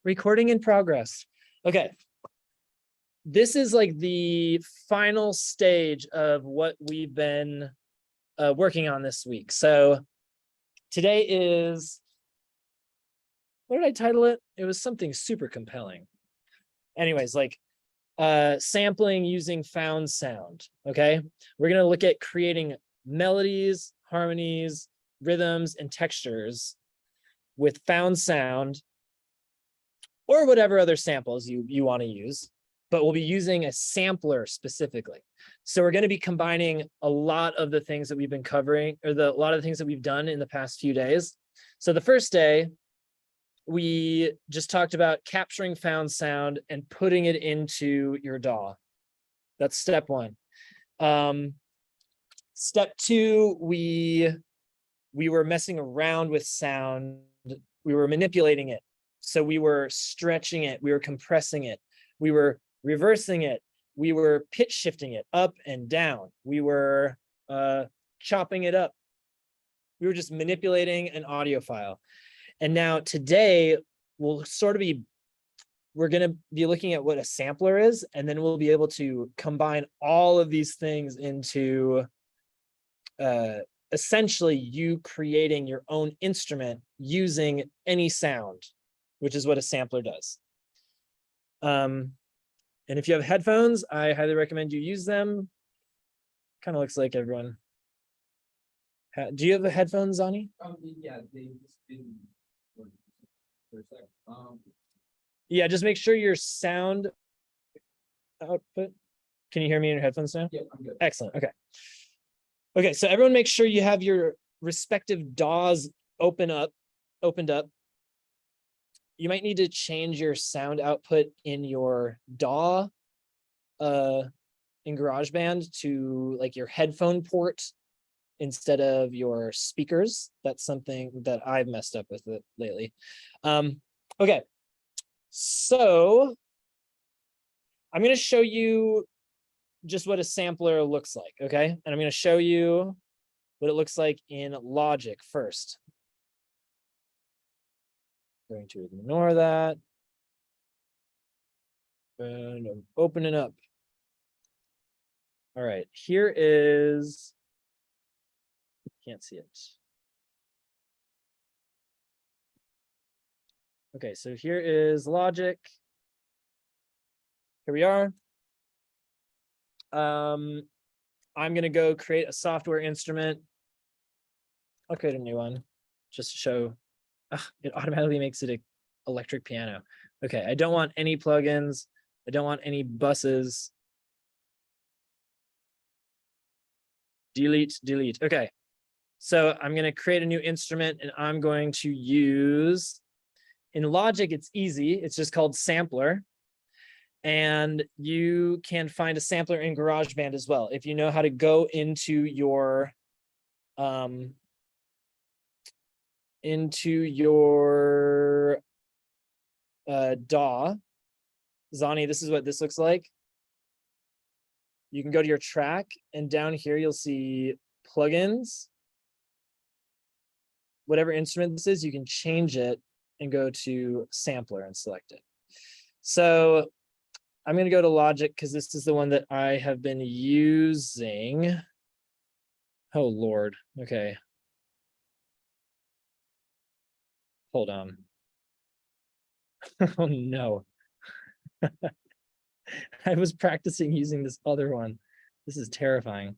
Recording in progress. Okay. This is like the final stage of what we've been working on this week. So today is, what did I title it? It was something super compelling. Anyways, like sampling using found sound. Okay. We're going to look at creating melodies, harmonies, rhythms, and textures with found sound, or whatever other samples you want to use, but we'll be using a sampler specifically. So we're going to be combining a lot of the things that we've been covering, or a lot of the things that we've done in the past few days. So the first day, we just talked about capturing found sound and putting it into your DAW. That's step one. Step two, we were messing around with sound. We were manipulating it. So we were stretching it, we were compressing it, we were reversing it, we were pitch shifting it up and down, we were chopping it up. We were just manipulating an audio file. And now today, we're going to be looking at what a sampler is, and then we'll be able to combine all of these things into essentially you creating your own instrument using any sound, which is what a sampler does. And if you have headphones, I highly recommend you use them. Kind of looks like everyone. Do you have the headphones, Zani? Yeah, they just didn't work for a second. Yeah, just make sure your sound output. Can you hear me in your headphones now? Yeah, I'm good. Excellent. Okay. Okay, so everyone make sure you have your respective DAWs opened up. You might need to change your sound output in your DAW in GarageBand to like your headphone port instead of your speakers. That's something that I've messed up with it lately. Okay, so I'm going to show you just what a sampler looks like, okay? And I'm going to show you what it looks like in Logic first. Going to ignore that. And I'm opening up. All right, here is, can't see it. Okay, so here is Logic. Here we are. I'm going to go create a software instrument. I'll create a new one just to show. It automatically makes it an electric piano. Okay, I don't want any plugins. I don't want any buses. Delete, delete. Okay, so I'm going to create a new instrument, and I'm going to use, in Logic, it's easy. It's just called sampler. And you can find a sampler in GarageBand as well. If you know how to go into your DAW. Zani, this is what this looks like. You can go to your track, and down here you'll see plugins. Whatever instrument this is, you can change it and go to sampler and select it. So I'm going to go to Logic because this is the one that I have been using. Oh, Lord. Okay. Hold on. Oh, no. I was practicing using this other one. This is terrifying.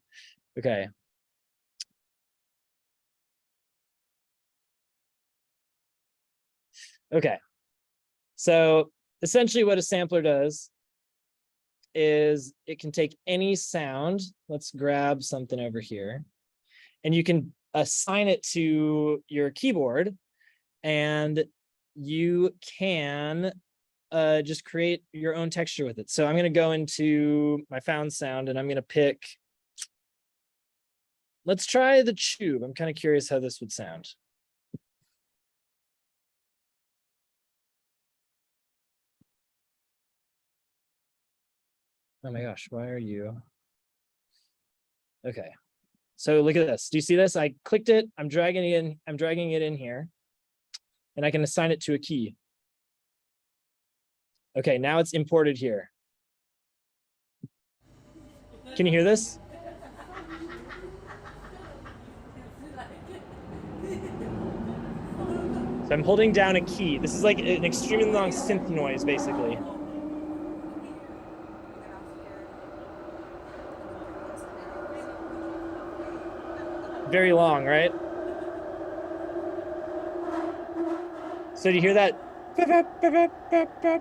Okay. Okay. So essentially what a sampler does is it can take any sound. Let's grab something over here. And you can assign it to your keyboard, and you can just create your own texture with it. So I'm going to go into my found sound, and I'm going to pick, let's try the tube. I'm kind of curious how this would sound. Oh my gosh, why are you? Okay, so look at this. Do you see this? I clicked it, I'm dragging it in here, and I can assign it to a key. Okay, now it's imported here. Can you hear this? So I'm holding down a key. This is like an extremely long synth noise, basically. Very long, right? So do you hear that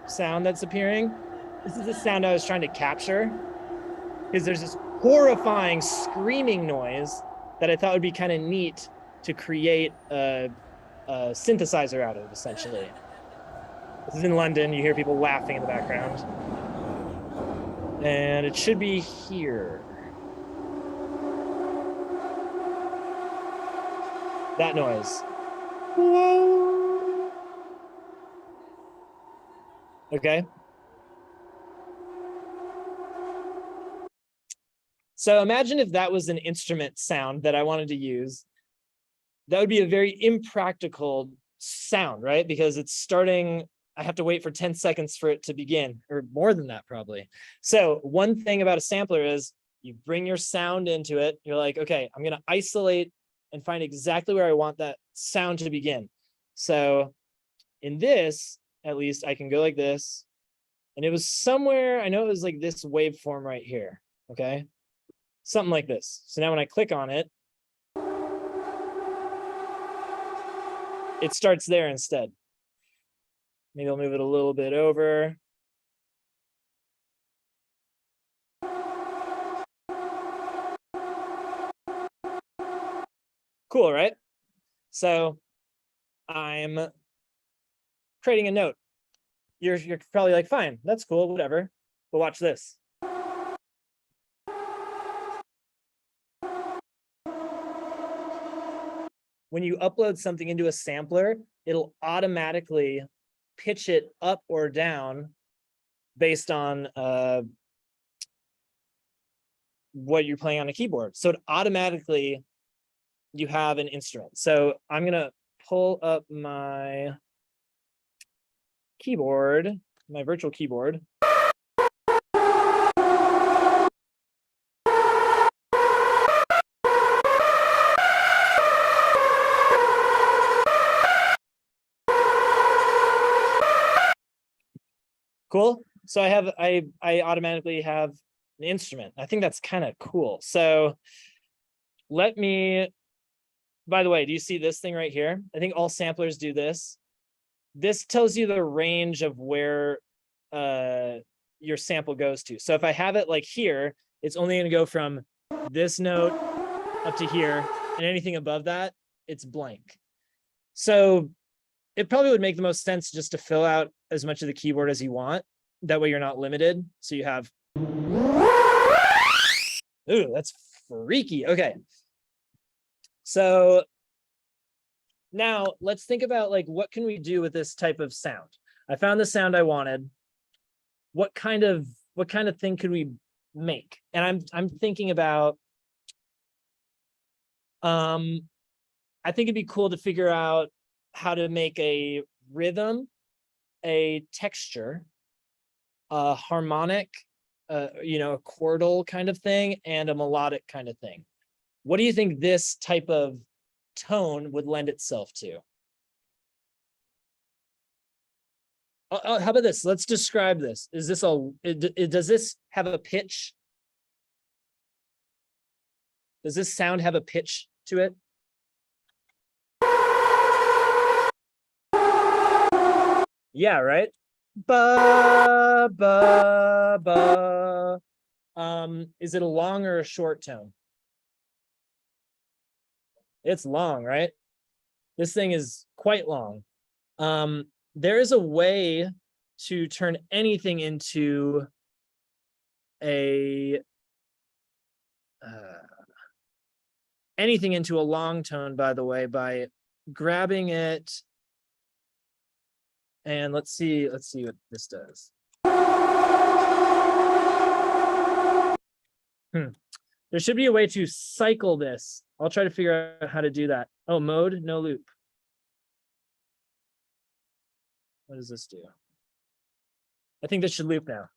sound that's appearing? This is the sound I was trying to capture, because there's this horrifying screaming noise that I thought would be kind of neat to create a synthesizer out of, essentially. This is in London. You hear people laughing in the background. And it should be here. That noise. Okay. So imagine if that was an instrument sound that I wanted to use. That would be a very impractical sound, right? Because it's starting, I have to wait for 10 seconds for it to begin, or more than that probably. So one thing about a sampler is you bring your sound into it. You're like, okay, I'm going to isolate and find exactly where I want that sound to begin. So in this, at least I can go like this. And it was somewhere, I know it was like this waveform right here. Okay. Something like this. So now when I click on it, it starts there instead. Maybe I'll move it a little bit over. Cool, right? So I'm creating a note. You're probably like, fine, that's cool, whatever. But watch this. When you upload something into a sampler, it'll automatically pitch it up or down based on what you're playing on a keyboard. So it automatically, you have an instrument. So I'm gonna pull up my keyboard, my virtual keyboard. Cool. So I automatically have an instrument. I think that's kind of cool. So let me, by the way, do you see this thing right here? I think all samplers do this. This tells you the range of where your sample goes to. So if I have it like here, it's only going to go from this note up to here, and anything above that, it's blank. So it probably would make the most sense just to fill out as much of the keyboard as you want. That way you're not limited. So you have, ooh, that's freaky. Okay. So now let's think about like, what can we do with this type of sound? I found the sound I wanted. What kind of thing could we make? And I'm thinking about, I think it'd be cool to figure out how to make a rhythm, a texture, a harmonic, you know, a chordal kind of thing, and a melodic kind of thing. What do you think this type of tone would lend itself to? How about this? Let's describe this. Is this does this have a pitch? Does this sound have a pitch to it? Yeah, right? Ba, ba, ba. Is it a long or a short tone? It's long, right? This thing is quite long. There is a way to turn anything into a long tone, by the way, by grabbing it. And let's see what this does. There should be a way to cycle this. I'll try to figure out how to do that. Oh, mode, no loop. What does this do? I think this should loop now.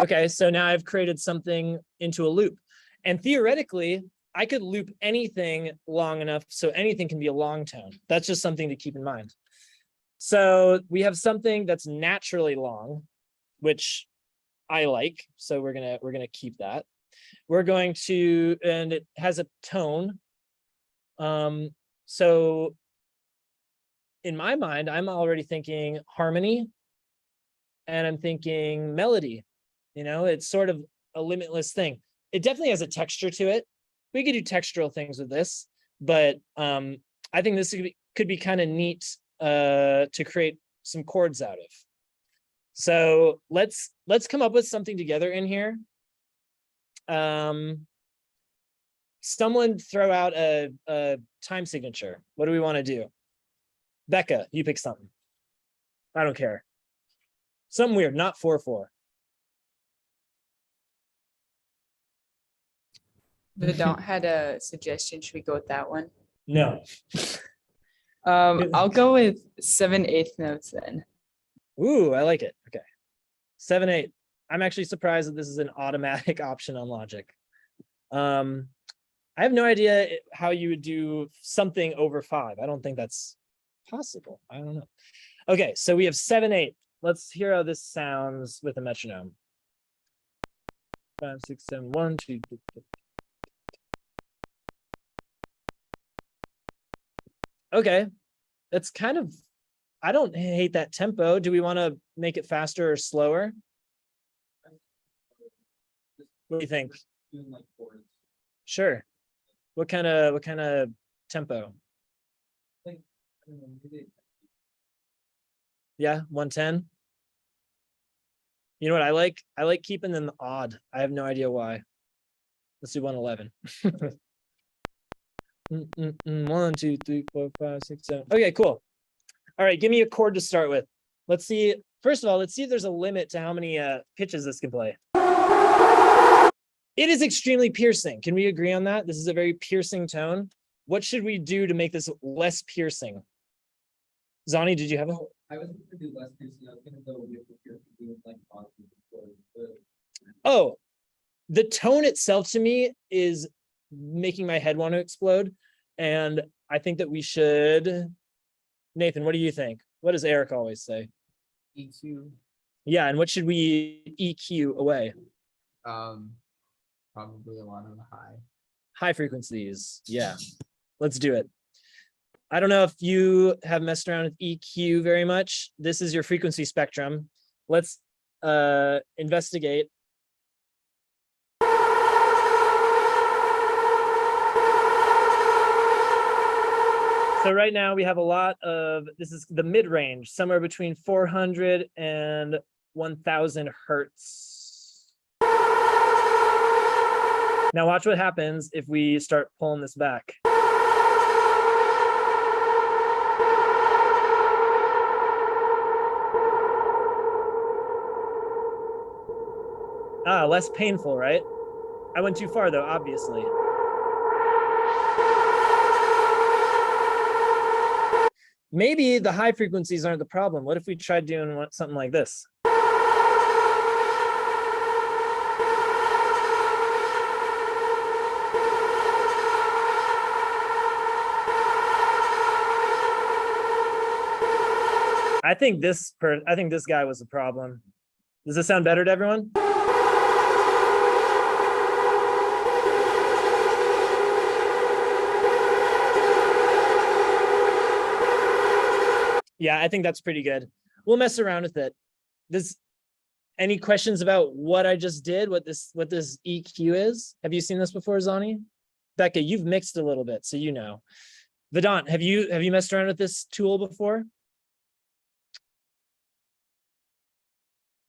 Okay, so now I've created something into a loop. And theoretically, I could loop anything long enough so anything can be a long tone. That's just something to keep in mind. So we have something that's naturally long, which I like. So we're gonna keep that. We're going to, and it has a tone. So in my mind, I'm already thinking harmony, and I'm thinking melody. You know, it's sort of a limitless thing. It definitely has a texture to it. We could do textural things with this, but I think this could be kind of neat to create some chords out of. So let's come up with something together in here. Someone throw out a time signature. What do we want to do? Becca, you pick something. I don't care. Something weird, not 4/4. Vidant had a suggestion. Should we go with that one? No. I'll go with 7/8 notes then. Ooh, I like it. Okay. 7/8. I'm actually surprised that this is an automatic option on Logic. I have no idea how you would do something over 5. I don't think that's possible. I don't know. Okay, so we have 7/8. Let's hear how this sounds with a metronome. 5, 6, 7, 1, 2, 3, 4. Okay, that's kind of, I don't hate that tempo. Do we want to make it faster or slower? What do you think? Doing like chords. Sure. What kind of tempo? I don't know, maybe Yeah, 110. You know what I like? I like keeping them odd. I have no idea why. Let's do 111. 1, 2, 3, 4, 5, 6, 7. Okay, cool. All right, give me a chord to start with. Let's see. First of all, let's see if there's a limit to how many pitches this can play. It is extremely piercing. Can we agree on that? This is a very piercing tone. What should we do to make this less piercing? Zani, did you have a? I was gonna do less piercing. I was gonna go with the piercing with like positive chords, but Oh, the tone itself to me is making my head want to explode. And I think that we should. Nathan, what do you think? What does Eric always say? EQ, Yeah, and what should we EQ away? probably a lot of the high. High frequencies. Yeah, let's do it. I don't know if you have messed around with EQ very much. This is your frequency spectrum. Let's investigate. So right now we have a lot of, this is the mid-range, somewhere between 400 and 1000 hertz. Now watch what happens if we start pulling this back. Ah, less painful, right? I went too far though, obviously. Maybe the high frequencies aren't the problem. What if we tried doing something like this? I think this guy was the problem. Does this sound better to everyone? Yeah, I think that's pretty good. We'll mess around with it. Any questions about what I just did, what this EQ is? Have you seen this before, Zani? Becca, you've mixed a little bit, so you know. Vedant, have you messed around with this tool before?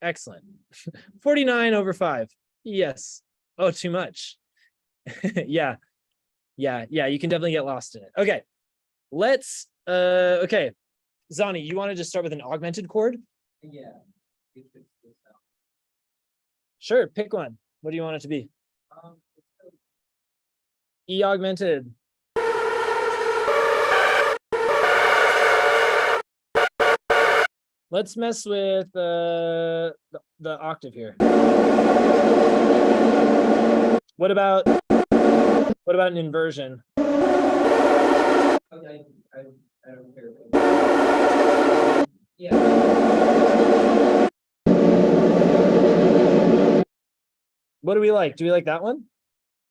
Excellent. 49/5. Yes. Oh, too much. Yeah. You can definitely get lost in it. Okay. Let's okay. Zani, you want to just start with an augmented chord? yeah. It fits this out. Sure, pick one. What do you want it to be? Let's go E augmented. Let's mess with the octave here. What about an inversion? Okay, I don't care. Yeah. What do we like? Do we like that one?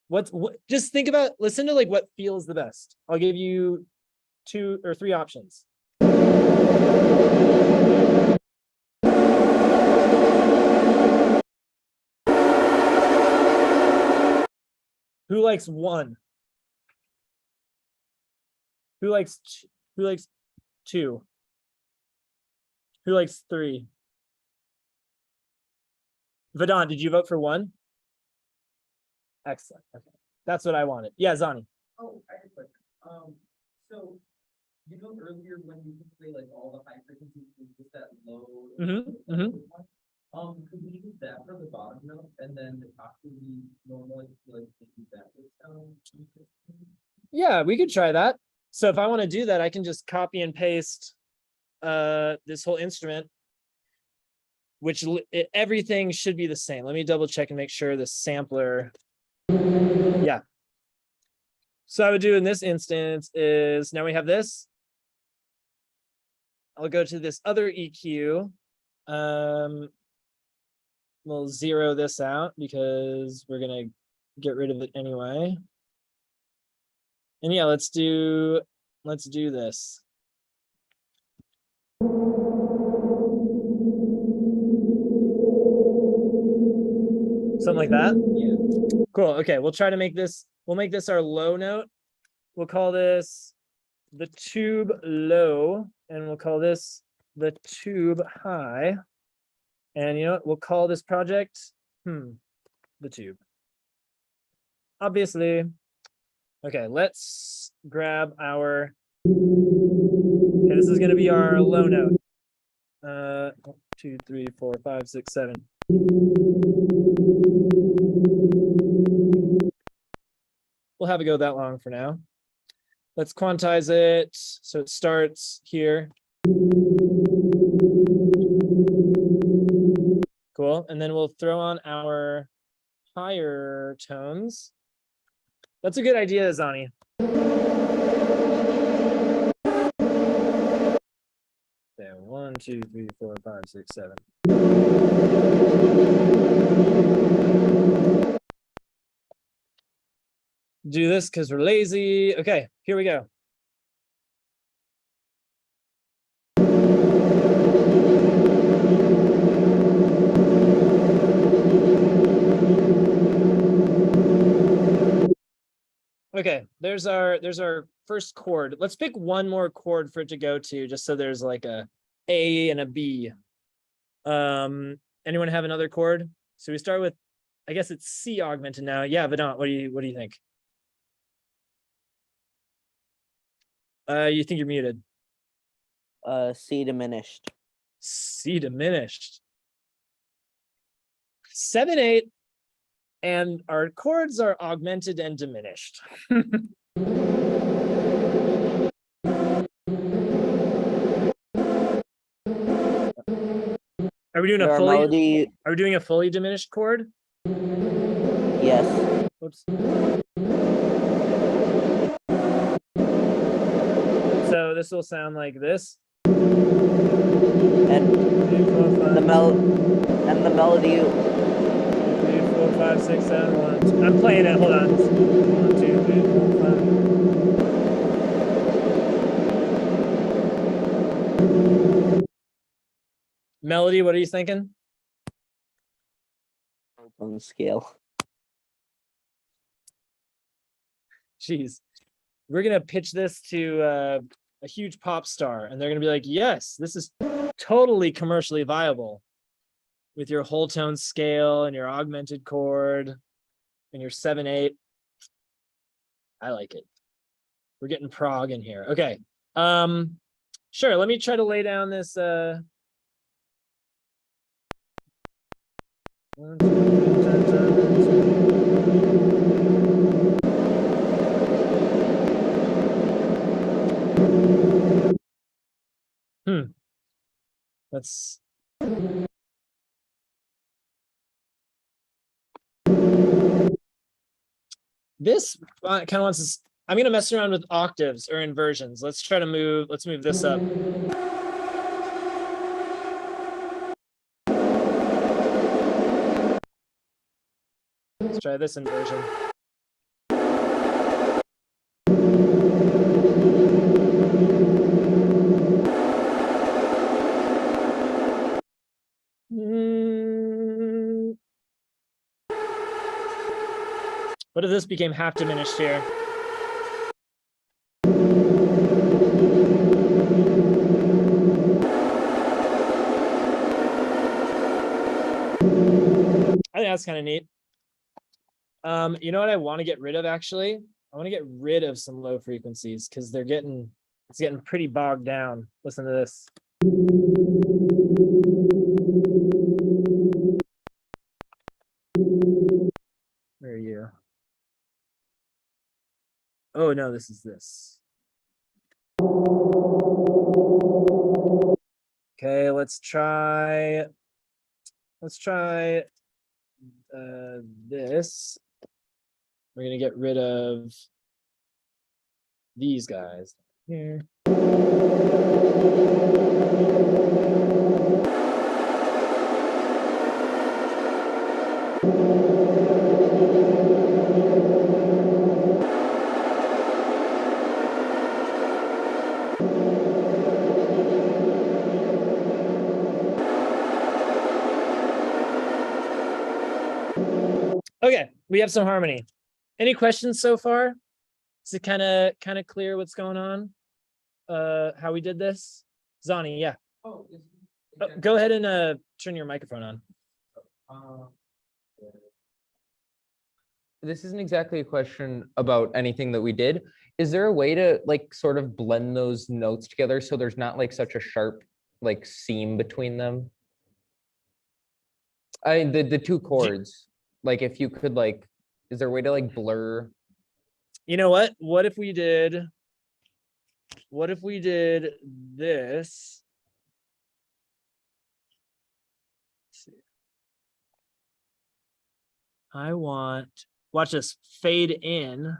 What just think about, listen to like what feels the best. I'll give you 2 or 3 options. Who likes 1? Who likes 2? Who likes 3? Vedant, did you vote for 1? Excellent. Okay. That's what I wanted. Yeah, Zani. Oh, I have a question. So, you know, earlier when you could play like all the high frequencies with just that low. Could we use that for the bottom note and then the top would be normal, like that would sound? Yeah, we could try that. So if I want to do that, I can just copy and paste this whole instrument, which everything should be the same. Let me double check and make sure the sampler. Yeah. So I would do in this instance is now we have this. I'll go to this other EQ. We'll zero this out because we're gonna get rid of it anyway. And yeah, let's do this. Something like that. Yeah. Cool. Okay, we'll try to make this, we'll make this our low note. We'll call this the tube low, and we'll call this the tube high. And you know what? We'll call this project the tube. Obviously. Okay, let's grab our. Okay, this is going to be our low note. 2, 3, 4, 5, 6, 7. We'll have it go that long for now. Let's quantize it. So it starts here. Cool. And then we'll throw on our higher tones. That's a good idea, Zani. There, 1, 2, 3, 4, 5, 6, 7. Do this because we're lazy. Okay, here we go. Okay, there's our first chord. Let's pick one more chord for it to go to, just so there's like a A and a B. Anyone have another chord? So we start with, I guess it's C augmented now. Yeah, Vedant, what do you think? You think you're muted. C diminished. C diminished. 7, 8, and our chords are augmented and diminished. Are we doing Your a fully? melody, Are we doing a fully diminished chord? yes. Oops. So this will sound like this. And the melody. 3, 4, 5, 6, 7, 1, 2. I'm playing it. Hold on. 1, 2, 3, 4, 5. Melody, what are you thinking? On scale. Jeez, we're gonna pitch this to a huge pop star, and they're gonna be like, "Yes, this is totally commercially viable with your whole tone scale and your augmented chord and your 7, 8." I like it. We're getting prog in here. Okay. Sure. Let me try to lay down this. 1, 2, 3, 10, 10, 10. Let's. This kind of wants to. I'm gonna mess around with octaves or inversions. Let's try to move. Let's move this up. Let's try this inversion. What if this became half diminished here? I think that's kind of neat. You know what I want to get rid of actually? I want to get rid of some low frequencies because it's getting pretty bogged down. Listen to this. Where are you? Oh no, this is this. Okay, let's try this. We're gonna get rid of these guys here. Okay, we have some harmony. Any questions so far? Is it kind of clear what's going on? How we did this? Zani, yeah. Oh, Go ahead and turn your microphone on. This isn't exactly a question about anything that we did. Is there a way to like sort of blend those notes together so there's not like such a sharp like seam between them? The two chords, like if you could like, is there a way to like blur? You know what? What if we did this? Let's see. I want, watch this, fade in.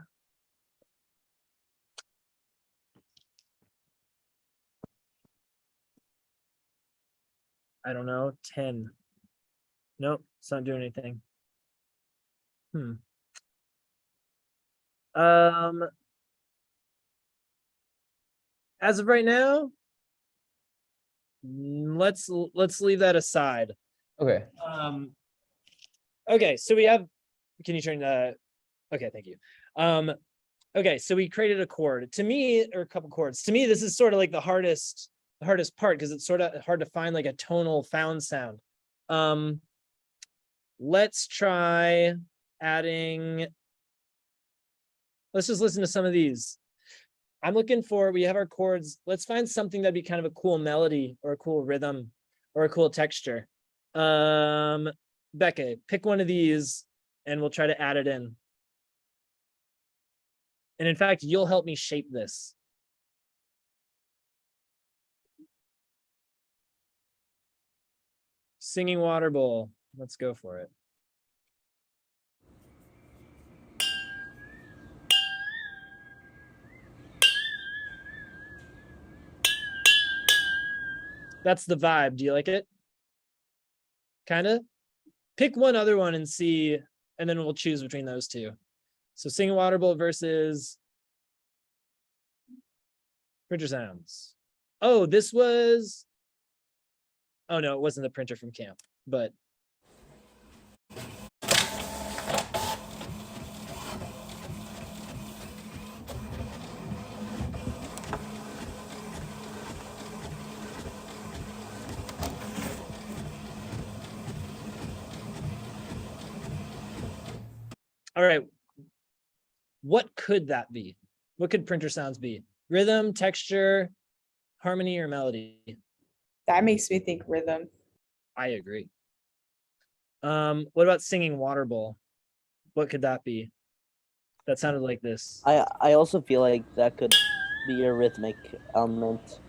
I don't know, 10. Nope, it's not doing anything. As of right now, let's leave that aside. Okay. Okay, so we have, can you turn the, okay, thank you. Okay, so we created a chord. To me, or a couple chords. To me, this is sort of like the hardest part because it's sort of hard to find like a tonal found sound. Let's try adding, let's just listen to some of these. I'm looking for, we have our chords. Let's find something that'd be kind of a cool melody or a cool rhythm or a cool texture. Becca, pick one of these and we'll try to add it in. And in fact, you'll help me shape this. Singing Water Bowl. Let's go for it. That's the vibe. Do you like it? Kind of? Pick one other one and see, and then we'll choose between those two. So Singing Water Bowl versus Printer Sounds. Oh, this was, oh no, it wasn't the printer from camp, but all right. What could that be? What could Printer Sounds be? Rhythm, texture, harmony, or melody? That makes me think rhythm. I agree. What about Singing Water Bowl? What could that be? That sounded like this. I also feel like that could be a rhythmic element.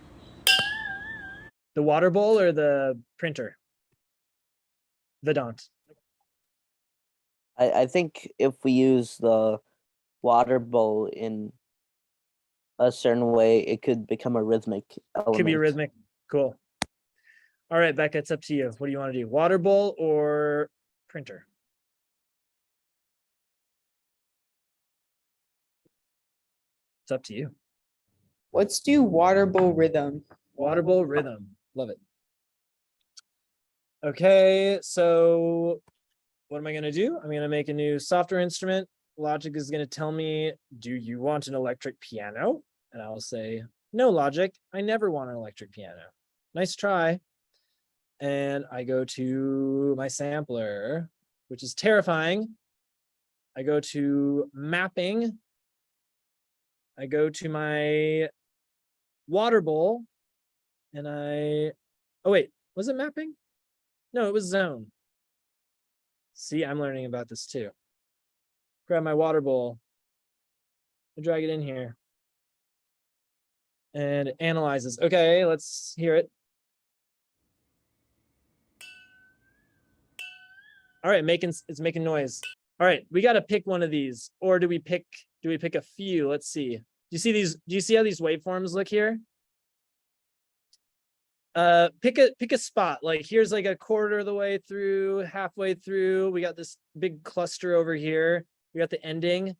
The water bowl or the printer? Vedant. I think if we use the water bowl in a certain way, it could become a rhythmic element. Could be rhythmic. Cool. All right, Becca, it's up to you. What do you want to do? Water bowl or printer? It's up to you. Let's do water bowl rhythm. Water bowl rhythm. Love it. Okay, so what am I going to do? I'm going to make a new software instrument. Logic is going to tell me, do you want an electric piano? And I'll say, no, Logic, I never want an electric piano. Nice try. And I go to my sampler, which is terrifying. I go to mapping. I go to my water bowl and oh wait, was it mapping? No, it was zone. See, I'm learning about this too. Grab my water bowl, I drag it in here, and it analyzes. Okay, let's hear it. All right, it's making noise. All right, we got to pick one of these, or do we pick a few? Let's see. Do you see these? Do you see how these waveforms look here? Pick a spot. Like here's like a quarter of the way through, halfway through. We got this big cluster over here. We got the ending.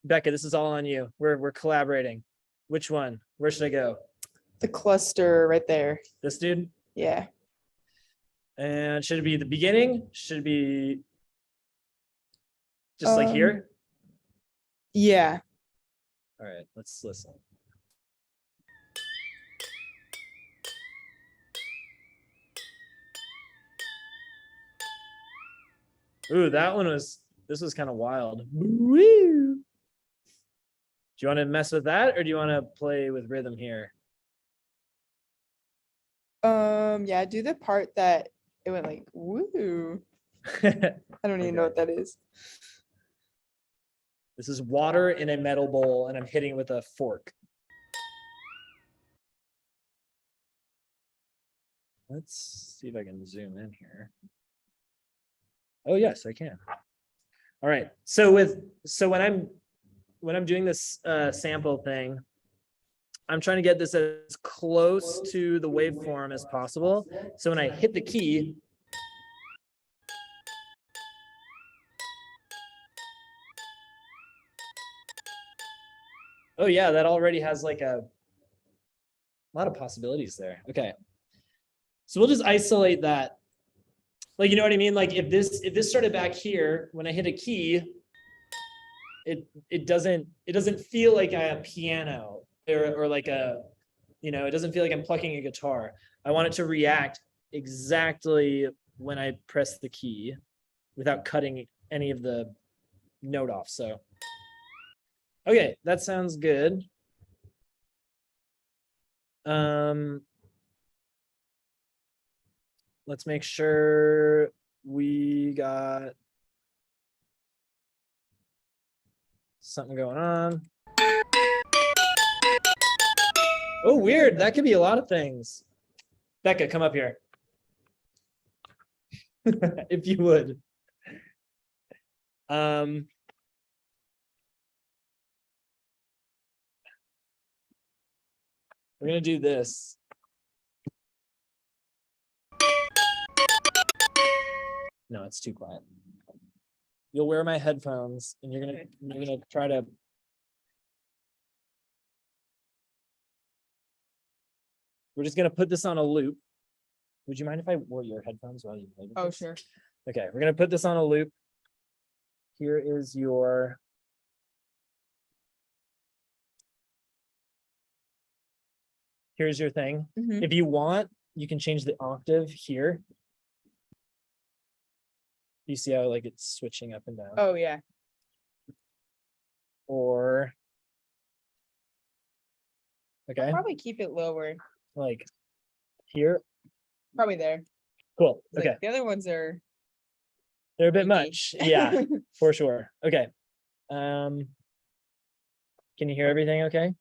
Becca, this is all on you. We're collaborating. Which one? Where should I go? The cluster right there. This dude? Yeah. And should it be the beginning? Should it be just like here? Yeah. All right, let's listen. Ooh, this was kind of wild. Woo! Do you want to mess with that or do you want to play with rhythm here? Yeah, do the part that it went like woo. I don't even know what that is. This is water in a metal bowl and I'm hitting it with a fork. Let's see if I can zoom in here. Oh yes, I can. All right. So when I'm doing this sample thing, I'm trying to get this as close to the waveform as possible. So when I hit the key, oh yeah, that already has like a lot of possibilities there. Okay. So we'll just isolate that. Like, you know what I mean? Like if this started back here, when I hit a key, it doesn't feel like a piano or like a, you know, it doesn't feel like I'm plucking a guitar. I want it to react exactly when I press the key without cutting any of the note off. So, okay, that sounds good. Let's make sure we got something going on. Oh, weird. That could be a lot of things. Becca, come up here. If you would. We're gonna do this. No, it's too quiet. You'll wear my headphones and you're gonna try to. We're just gonna put this on a loop. Would you mind if I wore your headphones while you play with Oh, this? sure. Okay, we're gonna put this on a loop. Here is your. Here's your thing. Mhm. If you want, you can change the octave here. You see how like it's switching up and down? Oh, yeah. Or. Okay, Probably keep it lower. like here. Probably there. Cool. Like, Okay, the other ones are. they're a bit freaky. much. Yeah, for sure. Okay. Can you hear everything okay?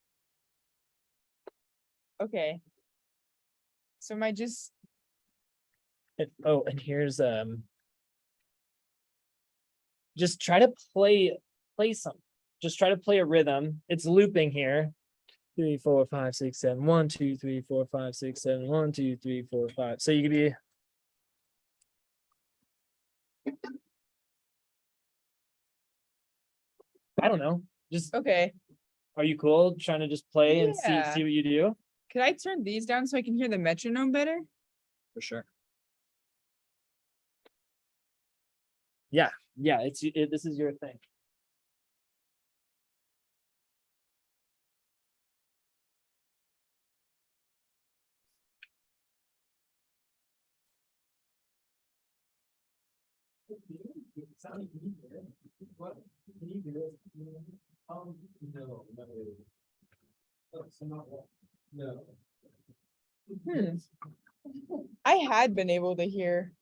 Okay. So am I just, Oh, and here's just try to play some. Just try to play a rhythm. It's looping here. 3, 4, 5, 6, 7. 1, 2, 3, 4, 5, 6, 7. 1, 2, 3, 4, 5. So you could be. I don't know. Just okay, are you cool trying to just play and see Yeah. what you do? could I turn these down so I can hear the metronome better? For sure. Yeah, this is your thing. What? Can you do this? No, not really. Oh, so not what? No. I had been able to hear.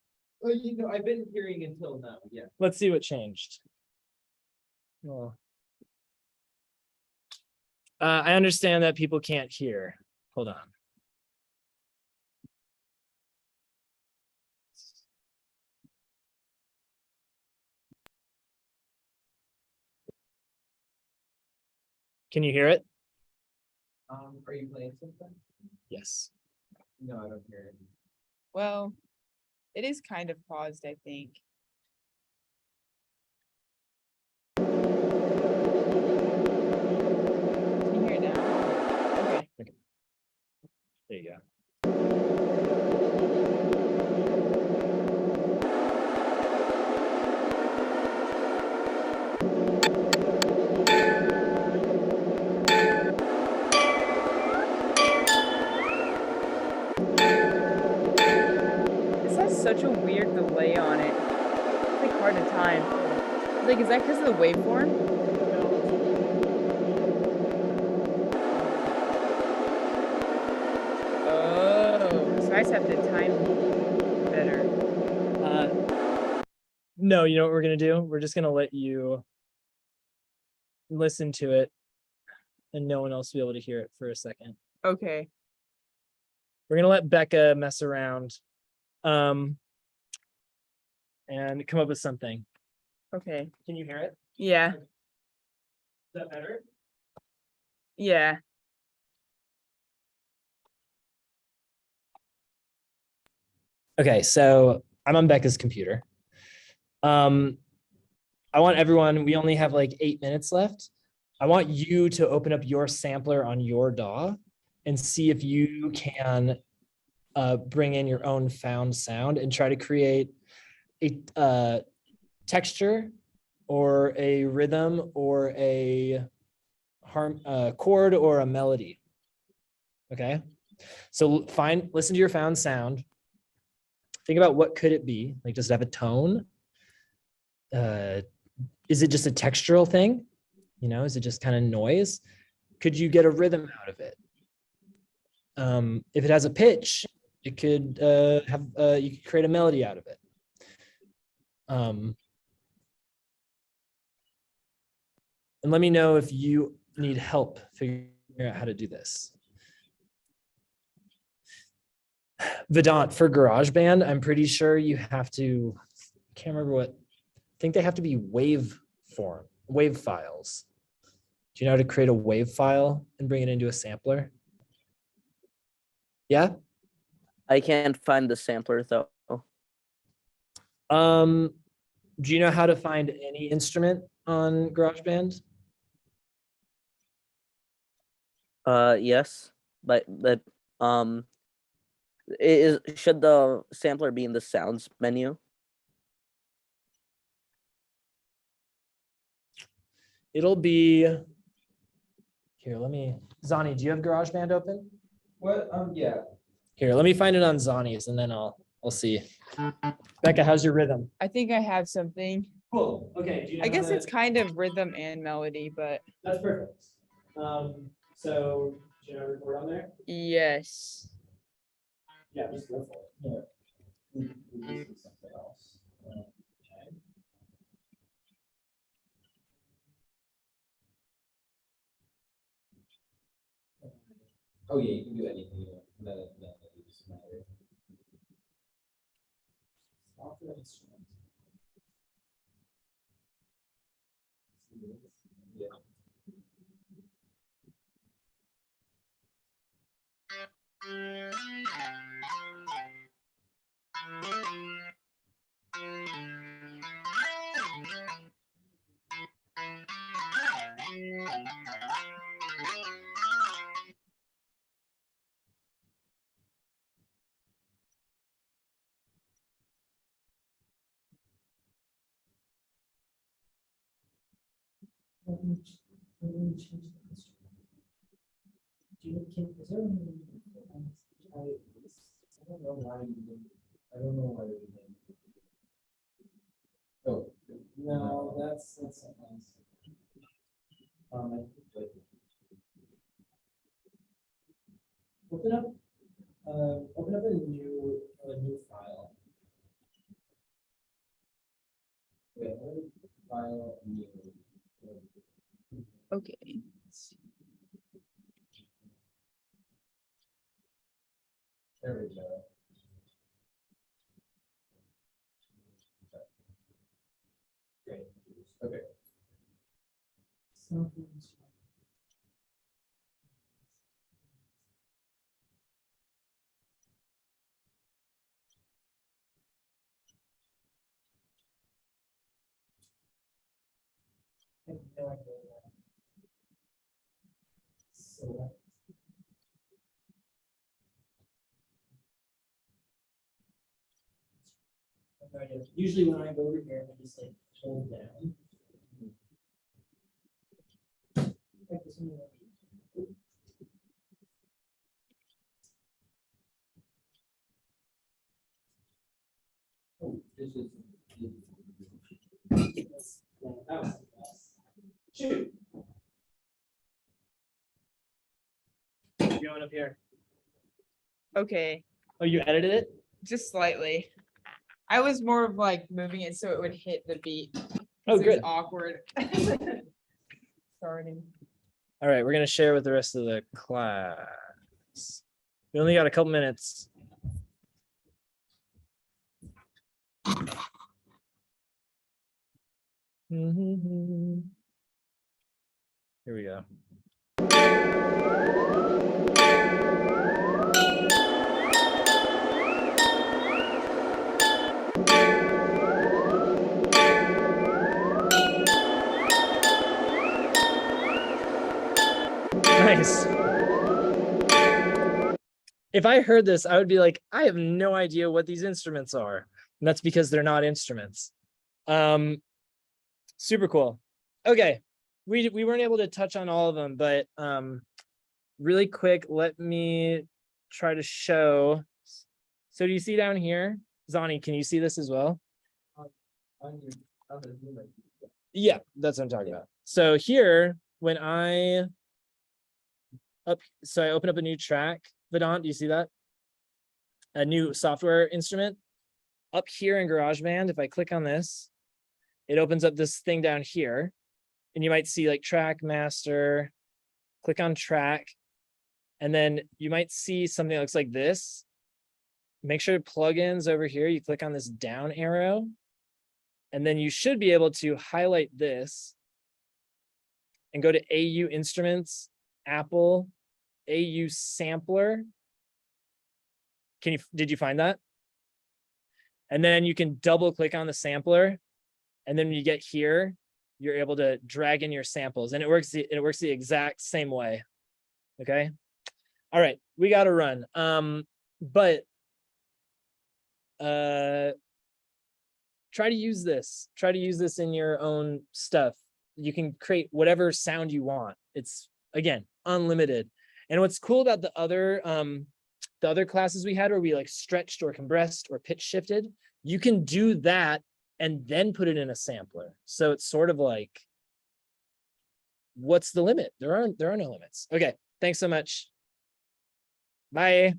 Well, I've been hearing until now, yeah. Let's see what changed. Well, I understand that people can't hear. Hold on. Can you hear it? Are you playing something? Yes. No, I don't hear it. Well, it is kind of paused, I think. Can you hear it now? Okay. There you go. This has such a weird delay on it. It's like hard to time. Like, is that because of the waveform? Oh, so I just have to time better. No, you know what we're gonna do? We're just gonna let you listen to it and no one else will be able to hear it for a second. Okay. We're gonna let Becca mess around and come up with something. Okay. Can you hear it? Yeah. Is that better? Yeah. Okay, so I'm on Becca's computer. I want everyone, we only have like 8 minutes left. I want you to open up your sampler on your DAW and see if you can bring in your own found sound and try to create a texture or a rhythm or a chord or a melody. Okay, so listen to your found sound. Think about what could it be? Like, does it have a tone? Is it just a textural thing? You know, is it just kind of noise? Could you get a rhythm out of it? If it has a pitch, it could you could create a melody out of it. And let me know if you need help figuring out how to do this. Vedant, for GarageBand, I'm pretty sure you have to, I can't remember what, I think they have to be wave files. Do you know how to create a wave file and bring it into a sampler? Yeah? I can't find the sampler though. Do you know how to find any instrument on GarageBand? Yes, but should the sampler be in the sounds menu? It'll be here. Zani, do you have GarageBand open? What, yeah. Here, let me find it on Zani's and then I'll see. Becca, how's your rhythm? I think I have something. Cool. Okay. Do you know I guess how it's kind of rhythm and melody, but that's perfect. So do you know record on there? yes. Yeah, just go for it. Something else. Okay. Oh, yeah, you can do anything you want. Software instruments. Yeah. I don't know why you didn't. I don't know why you didn't. Oh, no, that's something else. Wait. Open up a new file. Yeah, file new. Okay. There we go. Great. Okay. So. Usually when I go over here, I just like hold down. Like this one. Oh, this is. Oh, shoot. Going up here. Okay, Oh, you edited it? just slightly. I was more of like moving it so it would hit the beat. Oh, 'cause it was good. awkward. Starting. All right, we're gonna share with the rest of the class. We only got a couple minutes. Here we go. Nice. If I heard this, I would be like, I have no idea what these instruments are. And that's because they're not instruments. Super cool. Okay. We weren't able to touch on all of them, but really quick, let me try to show. So do you see down here? Zani, can you see this as well? Yeah, that's what I'm talking about. So here, when I open up a new track, Vedant, do you see that? A new software instrument. Up here in GarageBand, if I click on this, it opens up this thing down here. And you might see like track master, click on track. And then you might see something that looks like this. Make sure plugins over here, you click on this down arrow. And then you should be able to highlight this and go to AU Instruments, Apple, AU Sampler. Did you find that? And then you can double click on the sampler. And then when you get here, you're able to drag in your samples, and it works the exact same way. Okay. All right, we got to run. But try to use this. Try to use this in your own stuff. You can create whatever sound you want. It's, again, unlimited. And what's cool about the other classes we had where we like stretched or compressed or pitch shifted, you can do that and then put it in a sampler. So it's sort of like, what's the limit? There are no limits. Okay, thanks so much. Bye.